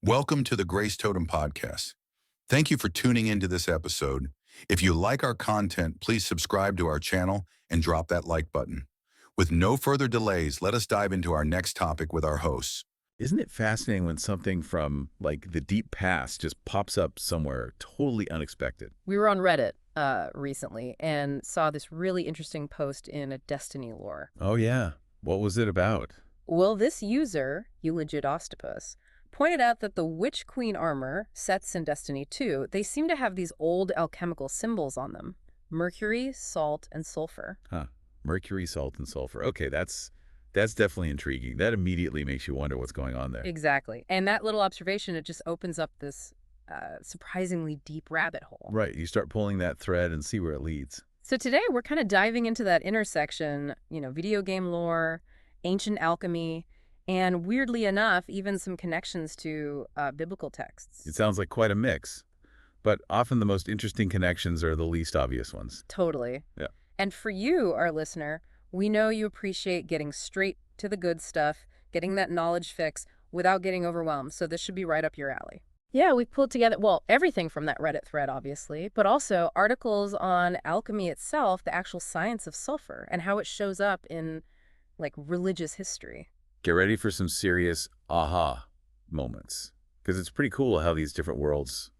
Welcome to the Grace Totem podcast. Thank you for tuning into this episode. If you like our content, please subscribe to our channel and drop that like button. With no further delays, let us dive into our next topic with our hosts. Isn't it fascinating when something from, like, the deep past just pops up somewhere totally unexpected? We were on Reddit recently and saw this really interesting post in a Destiny lore. Oh, yeah. What was it about? Well, this user, Octopus, pointed out that the Witch Queen armor, sets in Destiny 2, they seem to have these old alchemical symbols on them. Mercury, salt, and sulfur. Huh. Mercury, salt, and sulfur. Okay, that's definitely intriguing. That immediately makes you wonder what's going on there. Exactly. And that little observation, it just opens up this surprisingly deep rabbit hole. Right. You start pulling that thread and see where it leads. So today we're kind of diving into that intersection, video game lore, ancient alchemy, and weirdly enough, even some connections to biblical texts. It sounds like quite a mix, but often the most interesting connections are the least obvious ones. Totally. Yeah. And for you, our listener, we know you appreciate getting straight to the good stuff, getting that knowledge fix without getting overwhelmed, so this should be right up your alley. Yeah, we pulled together, well, everything from that Reddit thread, obviously, but also articles on alchemy itself, the actual science of sulfur, and how it shows up in, religious history. Get ready for some serious aha moments, because it's pretty cool how these different worlds,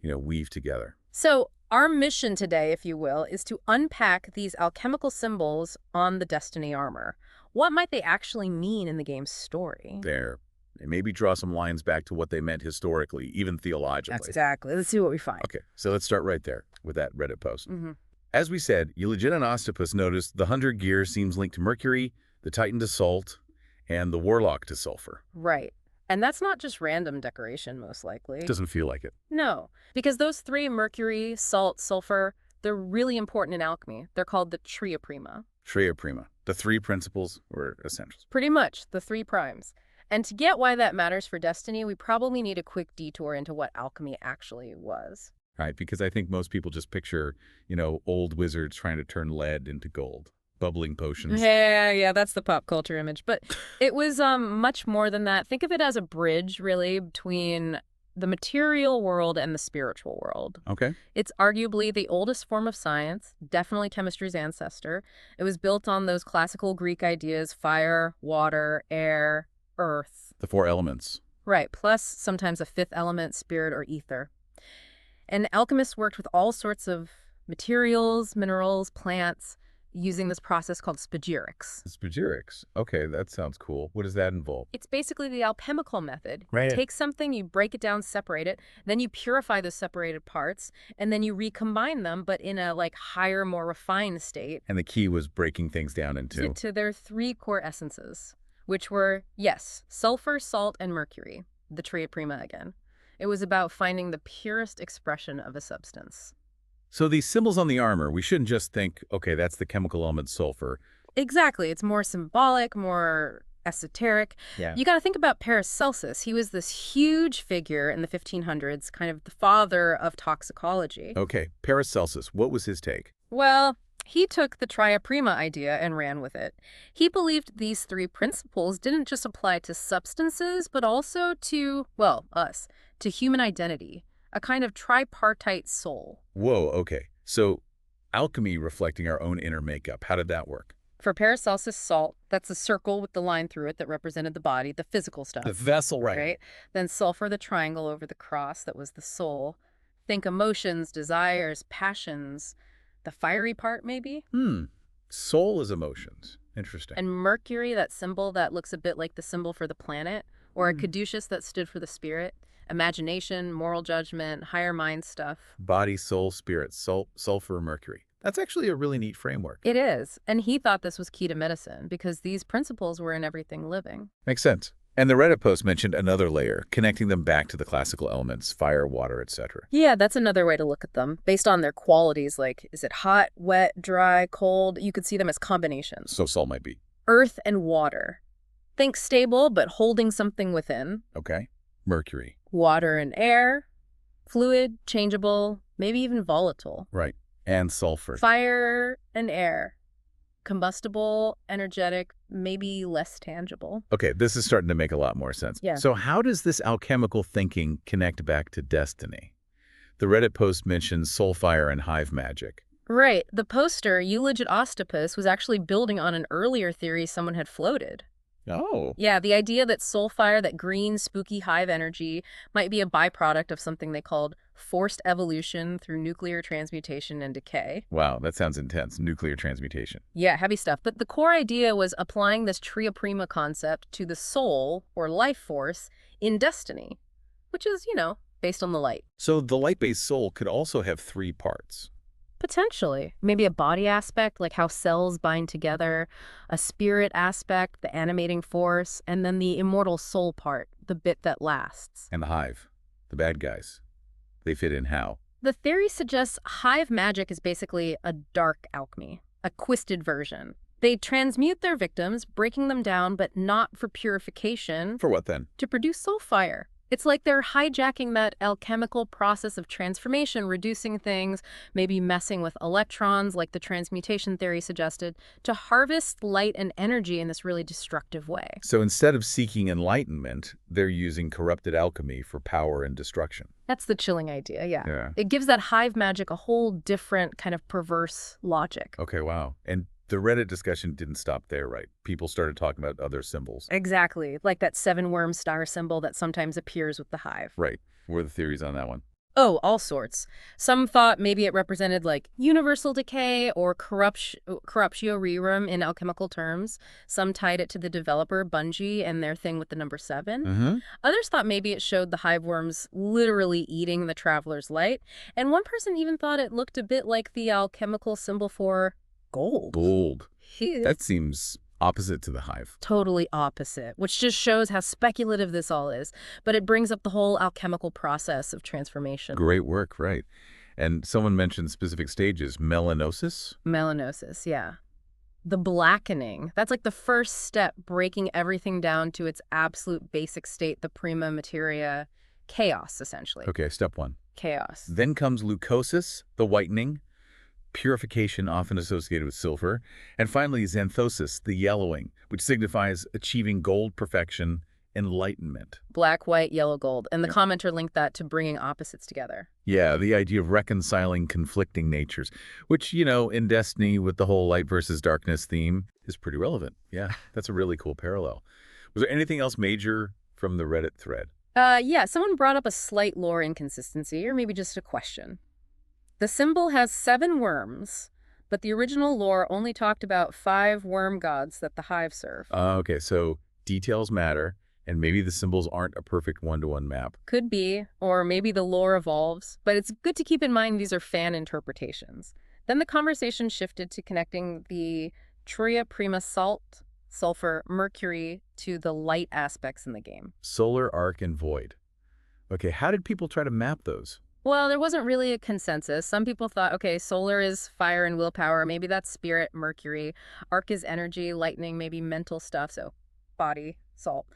weave together. So our mission today, if you will, is to unpack these alchemical symbols on the Destiny armor. What might they actually mean in the game's story? And maybe draw some lines back to what they meant historically, even theologically. Exactly. Let's see what we find. Okay, so let's start right there with that Reddit post. Mm-hmm. As we said, Octopus noticed the Hunter gear seems linked to Mercury, the Titan to salt, and the Warlock to sulfur. Right. And that's not just random decoration, most likely. It doesn't feel like it. No, because those three, Mercury, salt, sulfur, they're really important in alchemy. They're called the Tria Prima. Tria Prima. The three principles or essentials. Pretty much, the three primes. And to get why that matters for Destiny, we probably need a quick detour into what alchemy actually was. Right, because I think most people just picture, old wizards trying to turn lead into gold. Bubbling potions. Yeah, that's the pop culture image. But it was much more than that. Think of it as a bridge, really, between the material world and the spiritual world. Okay. It's arguably the oldest form of science, definitely chemistry's ancestor. It was built on those classical Greek ideas: fire, water, air, earth. The four elements. Right, plus sometimes a fifth element, spirit or ether. And alchemists worked with all sorts of materials, minerals, plants, using this process called spagyrics. Spagyrics. Okay, that sounds cool. What does that involve? It's basically the alchemical method. Right. You take something, you break it down, separate it, then you purify the separated parts, and then you recombine them, but in a higher, more refined state. And the key was breaking things down into? To their three core essences, which were, yes, sulfur, salt, and mercury, the Tria Prima again. It was about finding the purest expression of a substance. So these symbols on the armor, we shouldn't just think, okay, that's the chemical element sulfur. Exactly. It's more symbolic, more esoteric. Yeah. You got to think about Paracelsus. He was this huge figure in the 1500s, kind of the father of toxicology. Okay, Paracelsus, what was his take? Well, he took the Tria Prima idea and ran with it. He believed these three principles didn't just apply to substances, but also to, us, to human identity. A kind of tripartite soul. Whoa, okay. So alchemy reflecting our own inner makeup. How did that work? For Paracelsus, salt, that's a circle with the line through it that represented the body, the physical stuff. The vessel, right. Then sulfur, the triangle over the cross, that was the soul. Think emotions, desires, passions. The fiery part, maybe? Soul is emotions. Interesting. And Mercury, that symbol that looks a bit like the symbol for the planet. Or a caduceus that stood for the spirit. Imagination, moral judgment, higher mind stuff. Body, soul, spirit, sulfur, mercury. That's actually a really neat framework. It is. And he thought this was key to medicine because these principles were in everything living. Makes sense. And the Reddit post mentioned another layer, connecting them back to the classical elements, fire, water, etc. Yeah, that's another way to look at them. Based on their qualities, like, is it hot, wet, dry, cold? You could see them as combinations. So salt might be. Earth and water. Think stable, but holding something within. Okay. Mercury. Water and air. Fluid, changeable, maybe even volatile. Right. And sulfur. Fire and air. combustible, energetic, maybe less tangible. Okay, this is starting to make a lot more sense. Yeah. So how does this alchemical thinking connect back to destiny? The Reddit post mentions soulfire and hive magic. Right. The poster, Eulogy Ostapus, was actually building on an earlier theory someone had floated. Oh. Yeah, the idea that soulfire, that green, spooky hive energy, might be a byproduct of something they called forced evolution through nuclear transmutation and decay. Wow, that sounds intense. Nuclear transmutation. Yeah, heavy stuff. But the core idea was applying this tria prima concept to the soul, or life force, in destiny, which is, based on the light. So the light-based soul could also have 3 parts. Potentially. Maybe a body aspect, like how cells bind together, a spirit aspect, the animating force, and then the immortal soul part, the bit that lasts. And the hive, the bad guys. They fit in how? The theory suggests hive magic is basically a dark alchemy, a twisted version. They transmute their victims, breaking them down, but not for purification, For what then? to produce soul fire. It's like they're hijacking that alchemical process of transformation, reducing things, maybe messing with electrons like the transmutation theory suggested, to harvest light and energy in this really destructive way. So instead of seeking enlightenment, they're using corrupted alchemy for power and destruction. That's the chilling idea, yeah. Yeah. It gives that hive magic a whole different kind of perverse logic. Okay, wow. And the Reddit discussion didn't stop there, right? People started talking about other symbols. Exactly, like that 7-worm star symbol that sometimes appears with the hive. Right. What are the theories on that one? Oh, all sorts. Some thought maybe it represented like universal decay or corruptio rerum in alchemical terms. Some tied it to the developer, Bungie, and their thing with the number 7. Mm-hmm. Others thought maybe it showed the hive worms literally eating the traveler's light. And one person even thought it looked a bit like the alchemical symbol for gold. Gold. That That seems opposite to the hive. totally opposite, which just shows how speculative this all is. But it brings up the whole alchemical process of transformation. Great work, right. And someone mentioned specific stages. Melanosis? Melanosis, yeah. The blackening. That's like the first step, breaking everything down to its absolute basic state, the prima materia. Chaos, essentially. Okay, step 1. Chaos. Then comes leucosis, the whitening. Purification, often associated with sulfur. And finally, xanthosis, the yellowing, which signifies achieving gold perfection, enlightenment. Black, white, yellow, gold. And the commenter linked that to bringing opposites together. Yeah, the idea of reconciling conflicting natures, which, in Destiny with the whole light versus darkness theme is pretty relevant. Yeah, that's a really cool parallel. Was there anything else major from the Reddit thread? Yeah, someone brought up a slight lore inconsistency, or maybe just a question. The symbol has 7 worms, but the original lore only talked about 5 worm gods that the hive serve. Okay, so details matter, and maybe the symbols aren't a perfect one-to-one map. Could be, or maybe the lore evolves, but it's good to keep in mind these are fan interpretations. Then the conversation shifted to connecting the tria prima salt, sulfur, mercury to the light aspects in the game. Solar, arc, and void. Okay, how did people try to map those? Well, there wasn't really a consensus. Some people thought, okay, solar is fire and willpower. Maybe that's spirit, Mercury. Arc is energy, lightning, maybe mental stuff, so body, salt.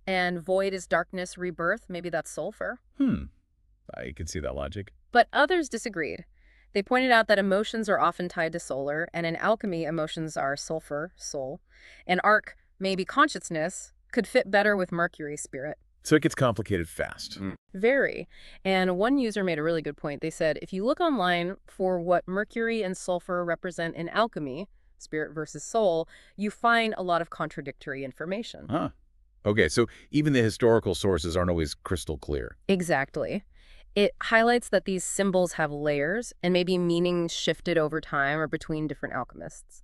And void is darkness, rebirth. Maybe that's sulfur. I can see that logic. But others disagreed. They pointed out that emotions are often tied to solar, and in alchemy, emotions are sulfur, soul. And arc, maybe consciousness, could fit better with Mercury, spirit. So it gets complicated fast. Very. And one user made a really good point. They said, if you look online for what mercury and sulfur represent in alchemy, spirit versus soul, you find a lot of contradictory information. Huh. Okay, so even the historical sources aren't always crystal clear. Exactly. It highlights that these symbols have layers and maybe meanings shifted over time or between different alchemists,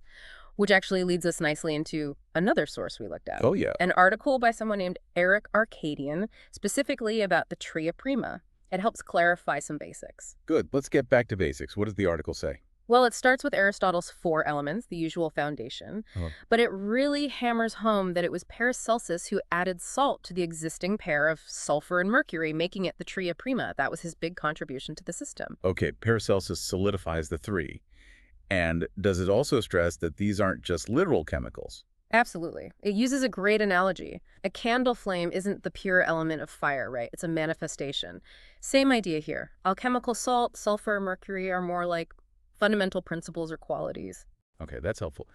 which actually leads us nicely into another source we looked at. Oh, yeah. An article by someone named Eric Arcadian, specifically about the tria prima. It helps clarify some basics. Good. Let's get back to basics. What does the article say? Well, it starts with Aristotle's 4 elements, the usual foundation, but it really hammers home that it was Paracelsus who added salt to the existing pair of sulfur and mercury, making it the tria prima. That was his big contribution to the system. Okay, Paracelsus solidifies the 3. And does it also stress that these aren't just literal chemicals? Absolutely. It uses a great analogy. A candle flame isn't the pure element of fire, right? It's a manifestation. Same idea here. Alchemical salt, sulfur, mercury are more like fundamental principles or qualities. Okay, that's helpful.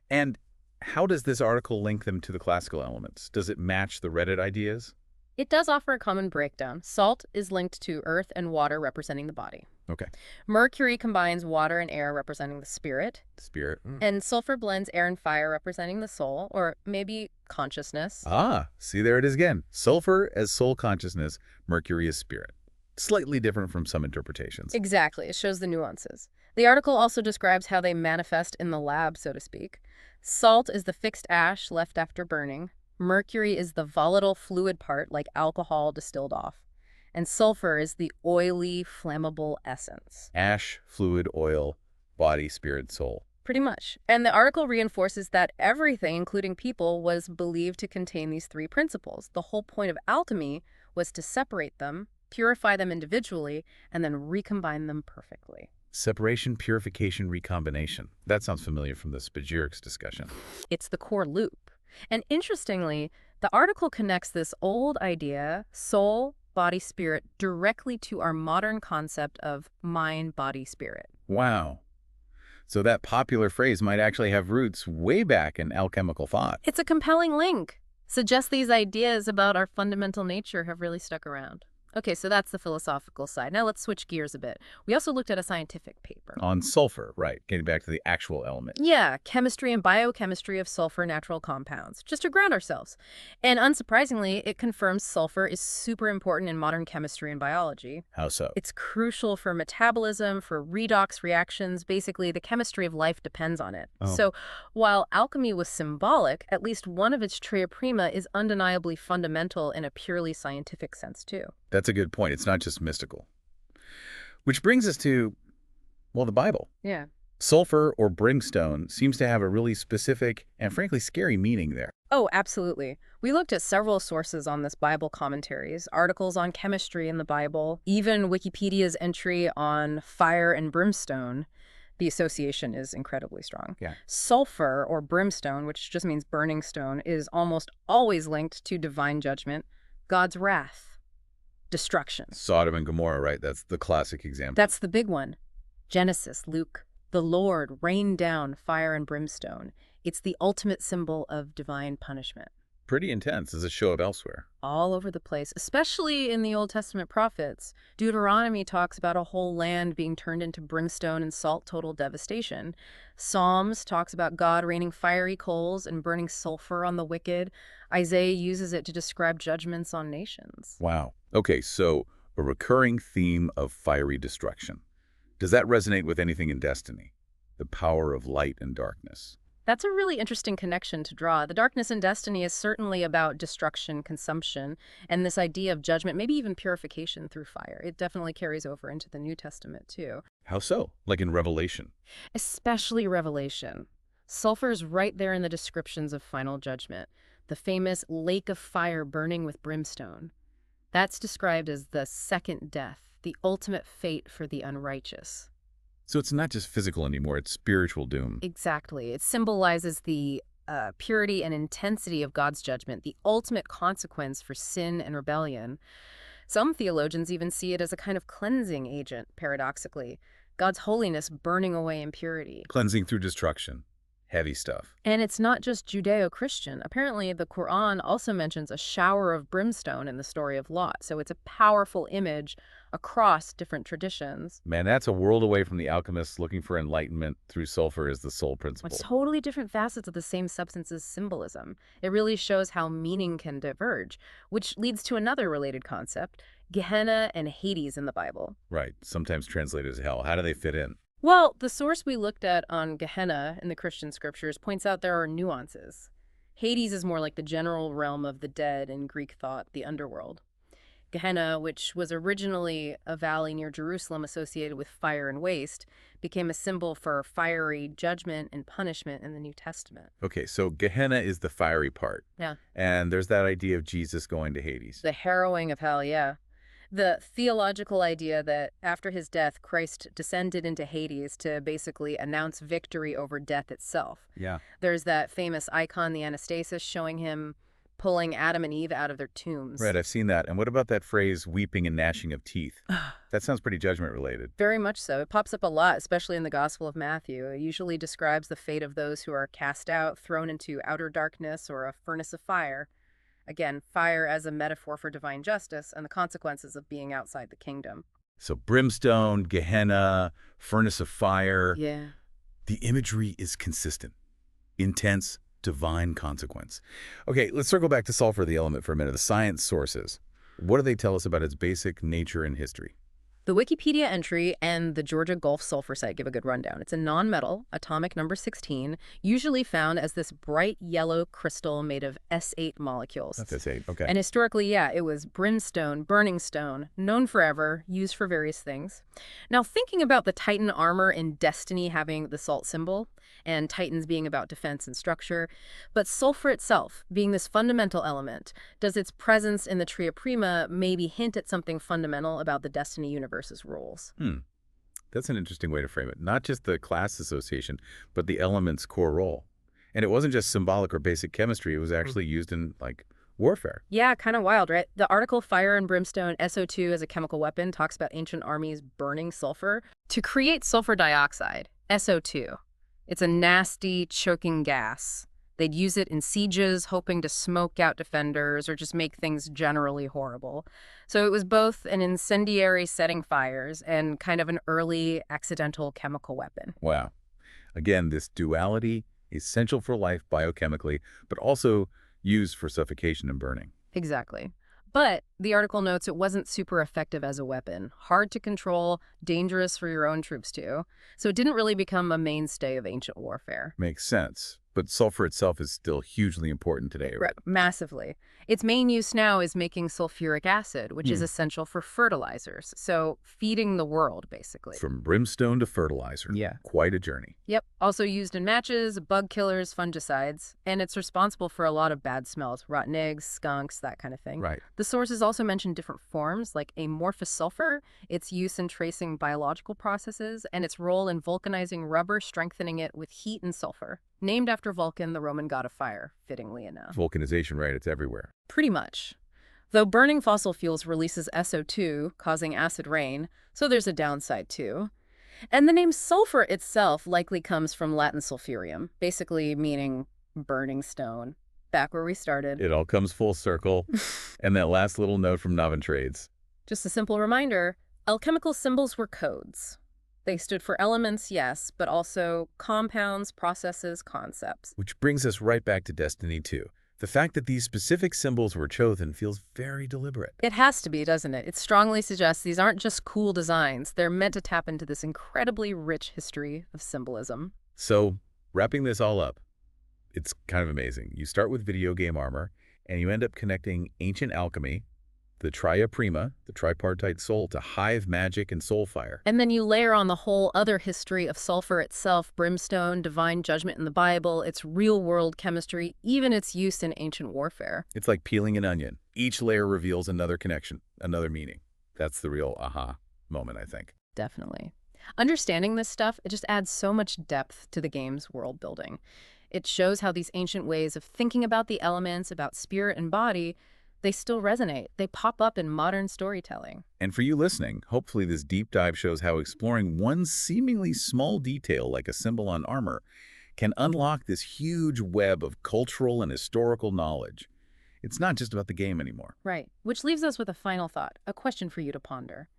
And how does this article link them to the classical elements? Does it match the Reddit ideas? It does offer a common breakdown. Salt is linked to earth and water representing the body. Okay. Mercury combines water and air representing the spirit. Spirit. And sulfur blends air and fire representing the soul, or maybe consciousness. Ah, see, there it is again. Sulfur as soul consciousness, Mercury as spirit. Slightly different from some interpretations. Exactly. It shows the nuances. The article also describes how they manifest in the lab, so to speak. Salt is the fixed ash left after burning. Mercury is the volatile fluid part, like alcohol distilled off. And sulfur is the oily, flammable essence. Ash, fluid, oil, body, spirit, soul. Pretty much. And the article reinforces that everything, including people, was believed to contain these three principles. The whole point of alchemy was to separate them, purify them individually, and then recombine them perfectly. Separation, purification, recombination. That sounds familiar from the spagyrics discussion. It's the core loop. And interestingly, the article connects this old idea, soul, body, spirit, directly to our modern concept of mind, body, spirit. Wow. So that popular phrase might actually have roots way back in alchemical thought. It's a compelling link. Suggests these ideas about our fundamental nature have really stuck around. Okay, so that's the philosophical side. Now let's switch gears a bit. We also looked at a scientific paper. On sulfur, right, getting back to the actual element. Yeah, chemistry and biochemistry of sulfur natural compounds, just to ground ourselves. And unsurprisingly, it confirms sulfur is super important in modern chemistry and biology. How so? It's crucial for metabolism, for redox reactions. Basically, the chemistry of life depends on it. Oh. So while alchemy was symbolic, at least one of its tria prima is undeniably fundamental in a purely scientific sense, too. That's a good point. It's not just mystical. Which brings us to, well, the Bible. Yeah. Sulfur or brimstone seems to have a really specific and frankly scary meaning there. Oh, absolutely. We looked at several sources on this Bible commentaries, articles on chemistry in the Bible, even Wikipedia's entry on fire and brimstone. The association is incredibly strong. Yeah. Sulfur, or brimstone, which just means burning stone, is almost always linked to divine judgment, God's wrath, destruction. Sodom and Gomorrah, right? That's the classic example. That's the big one. Genesis, Luke, the Lord rained down fire and brimstone. It's the ultimate symbol of divine punishment. Pretty intense, as it show up elsewhere. All over the place, especially in the Old Testament prophets. Deuteronomy talks about a whole land being turned into brimstone and salt, total devastation. Psalms talks about God raining fiery coals and burning sulfur on the wicked. Isaiah uses it to describe judgments on nations. Wow. Okay, so a recurring theme of fiery destruction. Does that resonate with anything in Destiny? The power of light and darkness. That's a really interesting connection to draw. The darkness in Destiny is certainly about destruction, consumption, and this idea of judgment, maybe even purification through fire. It definitely carries over into the New Testament, too. How so? Like in Revelation? Especially Revelation. Sulfur's right there in the descriptions of final judgment. The famous lake of fire burning with brimstone. That's described as the second death, the ultimate fate for the unrighteous. So it's not just physical anymore, it's spiritual doom. Exactly. It symbolizes the purity and intensity of God's judgment, the ultimate consequence for sin and rebellion. Some theologians even see it as a kind of cleansing agent, paradoxically. God's holiness burning away impurity. Cleansing through destruction. Heavy stuff. And it's not just Judeo-Christian. Apparently, the Quran also mentions a shower of brimstone in the story of Lot. So it's a powerful image across different traditions. Man, that's a world away from the alchemists looking for enlightenment through sulfur as the sole principle. It's totally different facets of the same substance's symbolism. It really shows how meaning can diverge, which leads to another related concept, Gehenna and Hades in the Bible. Right, sometimes translated as hell. How do they fit in? Well, the source we looked at on Gehenna in the Christian scriptures points out there are nuances. Hades is more like the general realm of the dead in Greek thought, the underworld. Gehenna, which was originally a valley near Jerusalem associated with fire and waste, became a symbol for fiery judgment and punishment in the New Testament. Okay, so Gehenna is the fiery part. Yeah. And there's that idea of Jesus going to Hades. The harrowing of hell, yeah. The theological idea that after his death, Christ descended into Hades to basically announce victory over death itself. Yeah. There's that famous icon, the Anastasis, showing him pulling Adam and Eve out of their tombs. Right, I've seen that. And what about that phrase, weeping and gnashing of teeth? That sounds pretty judgment-related. Very much so. It pops up a lot, especially in the Gospel of Matthew. It usually describes the fate of those who are cast out, thrown into outer darkness or a furnace of fire. Again, fire as a metaphor for divine justice and the consequences of being outside the kingdom. So brimstone, Gehenna, furnace of fire. Yeah. The imagery is consistent. Intense, divine consequence. Okay, let's circle back to sulfur, the element, for a minute. The science sources. What do they tell us about its basic nature and history? The Wikipedia entry and the Georgia Gulf sulfur site give a good rundown. It's a non-metal, atomic number 16, usually found as this bright yellow crystal made of S8 molecules. That's S8, okay. And historically, yeah, it was brimstone, burning stone, known forever, used for various things. Now, thinking about the Titan armor in Destiny having the salt symbol, and Titans being about defense and structure, but sulfur itself being this fundamental element, does its presence in the Tria Prima maybe hint at something fundamental about the Destiny universe's rules? That's an interesting way to frame it. Not just the class association, but the element's core role. And it wasn't just symbolic or basic chemistry. It was actually used in, like, warfare. Yeah, kind of wild, right? The article Fire and Brimstone, SO2 as a chemical weapon, talks about ancient armies burning sulfur to create sulfur dioxide, SO2. It's a nasty, choking gas. They'd use it in sieges, hoping to smoke out defenders or just make things generally horrible. So it was both an incendiary setting fires and kind of an early accidental chemical weapon. Wow. Again, this duality, essential for life biochemically, but also used for suffocation and burning. Exactly. But the article notes it wasn't super effective as a weapon. Hard to control, dangerous for your own troops too. So it didn't really become a mainstay of ancient warfare. Makes sense. But sulfur itself is still hugely important today, right? Massively. Its main use now is making sulfuric acid, which is essential for fertilizers. So feeding the world, basically. From brimstone to fertilizer. Yeah. Quite a journey. Yep. Also used in matches, bug killers, fungicides. And it's responsible for a lot of bad smells. Rotten eggs, skunks, that kind of thing. Right. The sources also mention different forms, like amorphous sulfur, its use in tracing biological processes, and its role in vulcanizing rubber, strengthening it with heat and sulfur. Named after Vulcan, the Roman god of fire, fittingly enough. Vulcanization, right? It's everywhere. Pretty much. Though burning fossil fuels releases SO2, causing acid rain, so there's a downside too. And the name sulfur itself likely comes from Latin sulfurium, basically meaning burning stone. Back where we started. It all comes full circle. And that last little note from Noventrades. Just a simple reminder, alchemical symbols were codes. They stood for elements, yes, but also compounds, processes, concepts. Which brings us right back to Destiny 2. The fact that these specific symbols were chosen feels very deliberate. It has to be, doesn't it? It strongly suggests these aren't just cool designs. They're meant to tap into this incredibly rich history of symbolism. So, wrapping this all up, it's kind of amazing. You start with video game armor, and you end up connecting ancient alchemy, the Tria Prima, the tripartite soul, to hive magic and soul fire. And then you layer on the whole other history of sulfur itself, brimstone, divine judgment in the Bible, its real-world chemistry, even its use in ancient warfare. It's like peeling an onion. Each layer reveals another connection, another meaning. That's the real aha moment, I think. Definitely. Understanding this stuff, it just adds so much depth to the game's world building. It shows how these ancient ways of thinking about the elements, about spirit and body, they still resonate. They pop up in modern storytelling. And for you listening, hopefully this deep dive shows how exploring one seemingly small detail like a symbol on armor can unlock this huge web of cultural and historical knowledge. It's not just about the game anymore. Right. Which leaves us with a final thought, a question for you to ponder.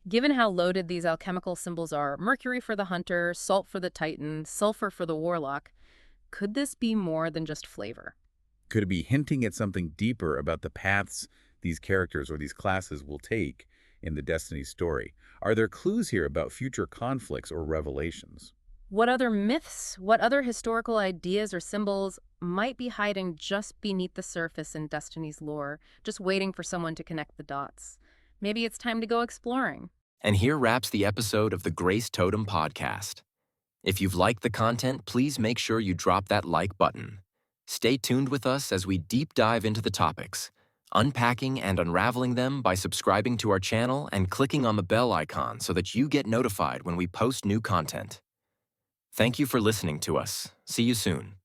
Given how loaded these alchemical symbols are, mercury for the hunter, salt for the titan, sulfur for the warlock, could this be more than just flavor? Could it be hinting at something deeper about the paths these characters or these classes will take in the Destiny story? Are there clues here about future conflicts or revelations? What other myths, what other historical ideas or symbols might be hiding just beneath the surface in Destiny's lore, just waiting for someone to connect the dots? Maybe it's time to go exploring. And here wraps the episode of the Grace Totem podcast. If you've liked the content, please make sure you drop that like button. Stay tuned with us as we deep dive into the topics, unpacking and unraveling them by subscribing to our channel and clicking on the bell icon so that you get notified when we post new content. Thank you for listening to us. See you soon.